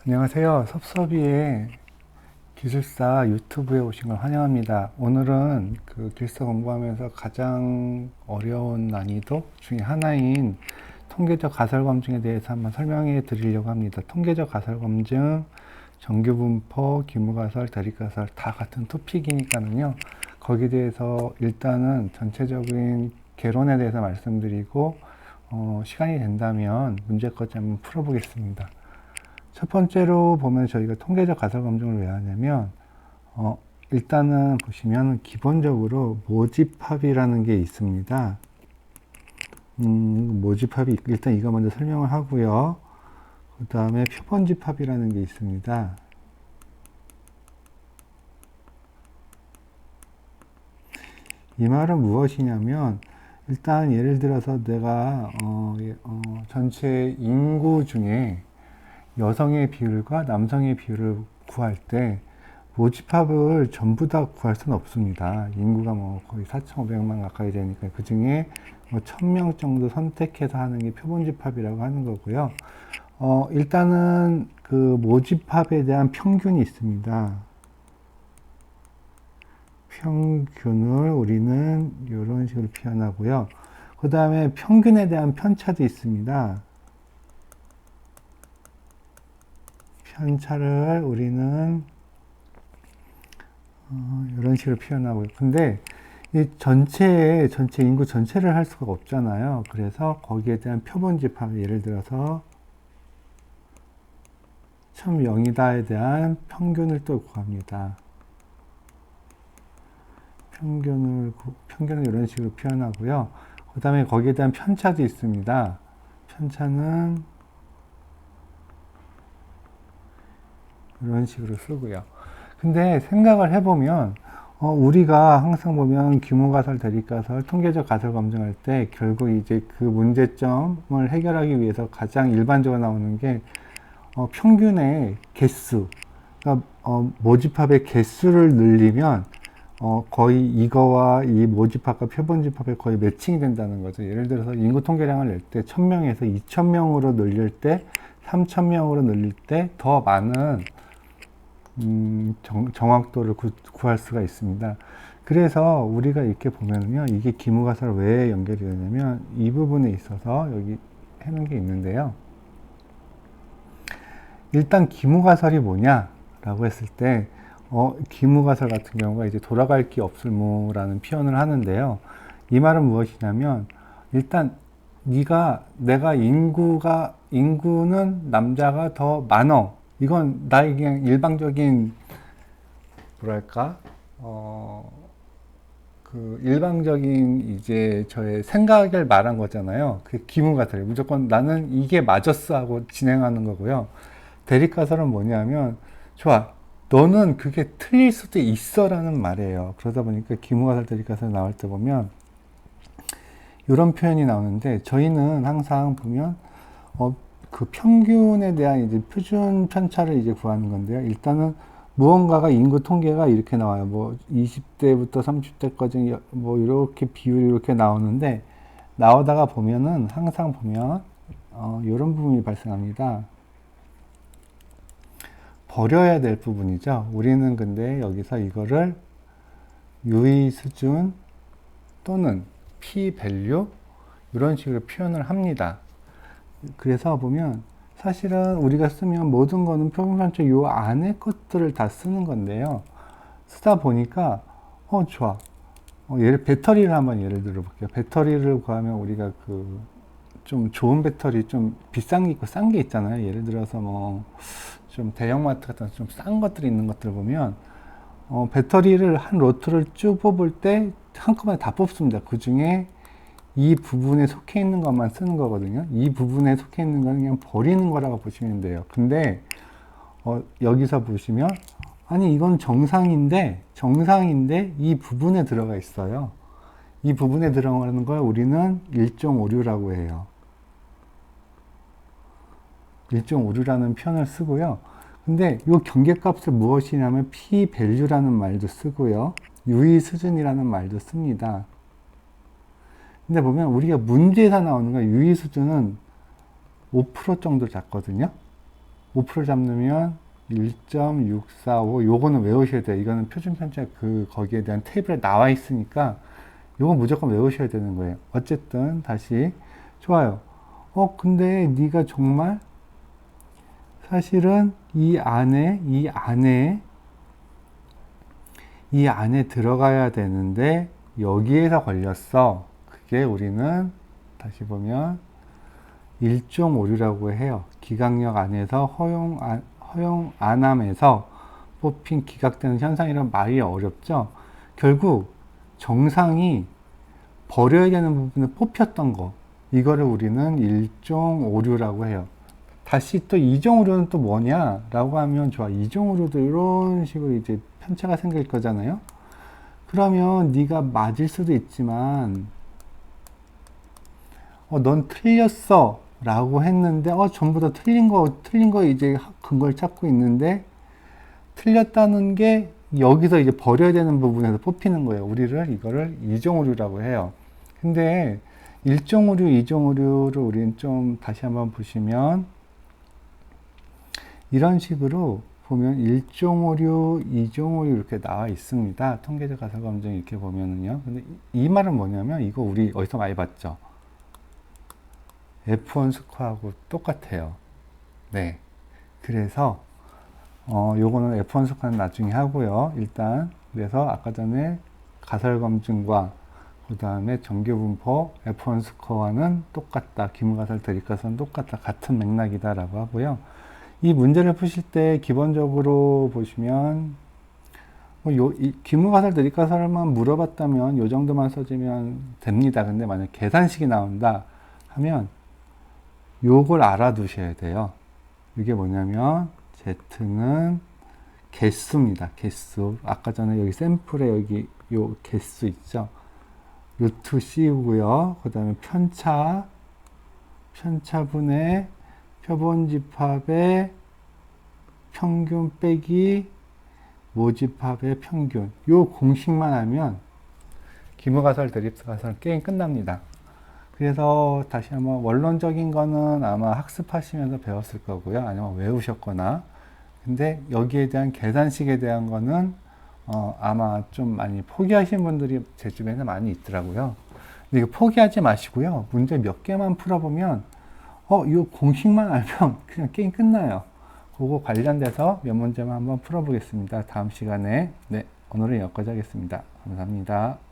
안녕하세요. 섭섭이의 기술사 유튜브에 오신 걸 환영합니다. 오늘은 그 기술사 공부하면서 가장 어려운 난이도 중에 하나인 통계적 가설 검증에 대해서 한번 설명해 드리려고 합니다. 통계적 가설 검증, 정규 분포, 규모 가설, 대립 가설 다 같은 토픽이니까는요. 거기에 대해서 일단은 전체적인 개론에 대해서 말씀드리고 시간이 된다면 문제까지 한번 풀어보겠습니다. 첫 번째로 보면 저희가 통계적 가설 검증을 왜 하냐면 일단은 보시면 기본적으로 모집합이라는 게 있습니다. 모집합이 일단 이거 먼저 설명을 하고요. 그 다음에 표본집합이라는 게 있습니다. 이 말은 무엇이냐면 일단 예를 들어서 내가 전체 인구 중에 여성의 비율과 남성의 비율을 구할 때 모집합을 전부 다 구할 수는 없습니다. 인구가 뭐 거의 4,500만 가까이 되니까 그 중에 뭐 1000명 정도 선택해서 하는 게 표본집합이라고 하는 거고요. 일단은 그 모집합에 대한 평균이 있습니다. 평균을 우리는 이런 식으로 표현하고요. 그 다음에 평균에 대한 편차도 있습니다. 편차를 우리는 이런 식으로 표현하고요. 근데 이 전체 인구 전체를 할 수가 없잖아요. 그래서 거기에 대한 표본집합, 예를 들어서 1000명이다에 대한 평균을 또 구합니다. 평균을 이런 식으로 표현하고요. 그 다음에 거기에 대한 편차도 있습니다. 편차는 이런 식으로 쓰고요. 근데 생각을 해보면 우리가 항상 보면 규모 가설, 대립 가설, 통계적 가설 검증할 때 결국 이제 그 문제점을 해결하기 위해서 가장 일반적으로 나오는 게 평균의 개수, 그러니까 모집합의 개수를 늘리면 거의 이거와 이 모집합과 표본집합에 거의 매칭이 된다는 거죠. 예를 들어서 인구 통계량을 낼 때 1000명에서 2000명으로 늘릴 때 3000명으로 늘릴 때 더 많은 정확도를 구할 수가 있습니다. 그래서 우리가 이렇게 보면요, 이게 기무가설 왜 연결이 되냐면 이 부분에 있어서 여기 해놓은 게 있는데요. 일단 기무가설이 뭐냐라고 했을 때 기무가설 같은 경우가 이제 돌아갈 게 없을무라는 표현을 하는데요. 이 말은 무엇이냐면 일단 내가 인구는 남자가 더 많어. 이건 나의 그냥 일방적인 뭐랄까 그 일방적인 이제 저의 생각을 말한 거잖아요. 그 기무가설이 무조건 나는 이게 맞았어 하고 진행하는 거고요. 대립가설은 뭐냐면 좋아, 너는 그게 틀릴 수도 있어 라는 말이에요. 그러다 보니까 기무가설, 대립가설 나올 때 보면 이런 표현이 나오는데 저희는 항상 보면 그 평균에 대한 이제 표준 편차를 이제 구하는 건데요. 일단은 무언가가 인구 통계가 이렇게 나와요. 뭐 20대부터 30대까지 뭐 이렇게 비율이 이렇게 나오는데 나오다가 보면은 항상 보면 이런 부분이 발생합니다. 버려야 될 부분이죠. 우리는 근데 여기서 이거를 유의 수준 또는 p 밸류 이런 식으로 표현을 합니다. 그래서 보면 사실은 우리가 쓰면 모든 거는 표본편차 요 안에 것들을 다 쓰는 건데요. 쓰다 보니까 좋아. 배터리를 한번 예를 들어 볼게요. 배터리를 구하면 우리가 그 좀 좋은 배터리, 좀 비싼 게 있고 싼 게 있잖아요. 예를 들어서 뭐 좀 대형마트 같은 좀 싼 것들이 있는 것들 보면 배터리를 한 로트를 쭉 뽑을 때 한꺼번에 다 뽑습니다. 그 중에 이 부분에 속해 있는 것만 쓰는 거거든요. 이 부분에 속해 있는 건 그냥 버리는 거라고 보시면 돼요. 근데 여기서 보시면 아니 이건 정상인데 이 부분에 들어가 있어요. 이 부분에 들어가는 걸 우리는 1.56라고 해요. 1.56라는 표현을 쓰고요. 근데 이 경계값을 무엇이냐면 p value라는 말도 쓰고요. 유의 수준이라는 말도 씁니다. 근데 보면 우리가 문제에서 나오는 거 유의 수준은 5% 정도 잡거든요. 5% 잡으면 1.645. 요거는 외우셔야 돼요. 이거는 표준 편차 거기에 대한 테이블에 나와 있으니까 요거 무조건 외우셔야 되는 거예요. 어쨌든 다시 좋아요. 근데 네가 정말 사실은 이 안에 들어가야 되는데 여기에서 걸렸어. 그게 우리는 다시 보면 일종 오류라고 해요. 기각력 안에서 허용 안함에서 뽑힌 기각되는 현상이란 말이 어렵죠. 결국 정상이 버려야 되는 부분을 뽑혔던 거, 이거를 우리는 일종 오류라고 해요. 다시 또 이종 오류는 또 뭐냐 라고 하면, 좋아, 이종 오류도 이런 식으로 이제 편차가 생길 거잖아요. 그러면 네가 맞을 수도 있지만 넌 틀렸어 라고 했는데 전부 다 틀린 거 이제 근거를 찾고 있는데, 틀렸다는 게 여기서 이제 버려야 되는 부분에서 뽑히는 거예요. 이거를 이종 오류라고 해요. 근데 일종 오류, 이종 오류를 우리는 좀 다시 한번 보시면, 이런 식으로 보면 일종 오류, 이종 오류 이렇게 나와 있습니다. 통계적 가설 검증 이렇게 보면은요. 근데 이 말은 뭐냐면, 이거 우리 어디서 많이 봤죠? F1 스코어하고 똑같아요. 네. 그래서 요거는 F1 스코어는 나중에 하고요. 일단 그래서 아까 전에 가설 검증과 그 다음에 정규분포 F1 스코어와는 똑같다. 기문가설, 대립가설은 똑같다. 같은 맥락이다라고 하고요. 이 문제를 푸실 때 기본적으로 보시면 기문가설, 대립가설만 물어봤다면 요 정도만 써주면 됩니다. 근데 만약 계산식이 나온다 하면 요걸 알아두셔야 돼요. 이게 뭐냐면 Z는 개수입니다. 개수. 아까 전에 여기 샘플에 여기 요 개수 있죠. 루트 C고요. 그 다음에 편차분의 표본집합의 평균 빼기 모집합의 평균. 요 공식만 알면 기무가설, 대립가설 게임 끝납니다. 그래서 다시 한번 원론적인 거는 아마 학습하시면서 배웠을 거고요. 아니면 외우셨거나. 근데 여기에 대한 계산식에 대한 거는 아마 좀 많이 포기하신 분들이 제 주변에 많이 있더라고요. 근데 이거 포기하지 마시고요. 문제 몇 개만 풀어보면 이 공식만 알면 그냥 게임 끝나요. 그거 관련돼서 몇 문제만 한번 풀어보겠습니다. 다음 시간에. 네, 오늘은 여기까지 하겠습니다. 감사합니다.